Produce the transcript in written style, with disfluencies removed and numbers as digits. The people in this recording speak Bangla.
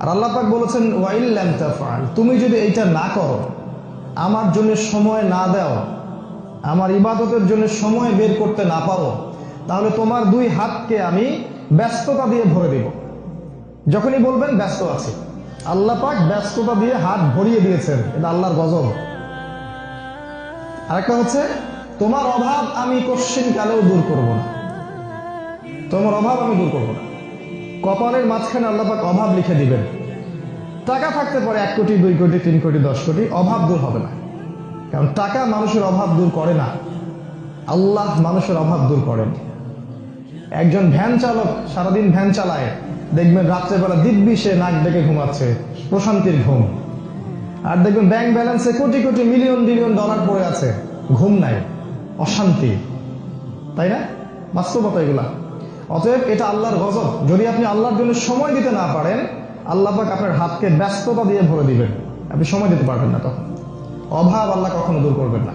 আর আল্লাহ পাক বলেছেন ওয়া ইল্লাম তাফআল, তুমি যদি এইটা না করো, আমার জন্য সময় না দাও, আমার ইবাদতের জন্য সময় বের করতে না পারো, তাহলে তোমার দুই হাতকে আমি ব্যস্ততা দিয়ে ভরে দেব। যখনই বলবেন ব্যস্ত আছে, আল্লাহ পাক ব্যস্ততা দিয়ে হাত ভরিয়ে দিয়েছেন, এটা আল্লাহর গজব। আরেকটা হচ্ছে তোমার অভাব আমি কোশ্চিন কালেও দূর করব না, তোমার অভাব আমি দূর করব না। কপালের মাঝখানে আল্লাহ পাক অভাব লিখে দিবেন। টাকা থাকতে পারে 1 কোটি 2 কোটি 3 কোটি 10 কোটি, অভাব দূর হবে না। কারণ টাকা মানুষের অভাব দূর করে না, আল্লাহ মানুষের অভাব দূর করেন। একজন ভ্যান চালক সারাদিন ভ্যান চালায়, দেখবেন রাত্রেবেলা দিব্যি সে নাক ডেকে ঘুমাচ্ছে, প্রশান্তির ঘুম। আর দেখবেন ব্যাংক ব্যালেন্সে crore crore million billion dollar পড়ে আছে, ঘুম নাই, অশান্তি। তাই না? বাস্তবতা এগুলা। অতএব এটা আল্লাহর গজব। যদি আপনি আল্লাহর জন্য সময় দিতে না পারেন, আল্লাহ পাক আপনার হাতকে ব্যস্ততা দিয়ে ভরে দিবেন, আপনি সময় দিতে পারবেন না। তখন অভাব আল্লাহ কখনো দূর করবেন না।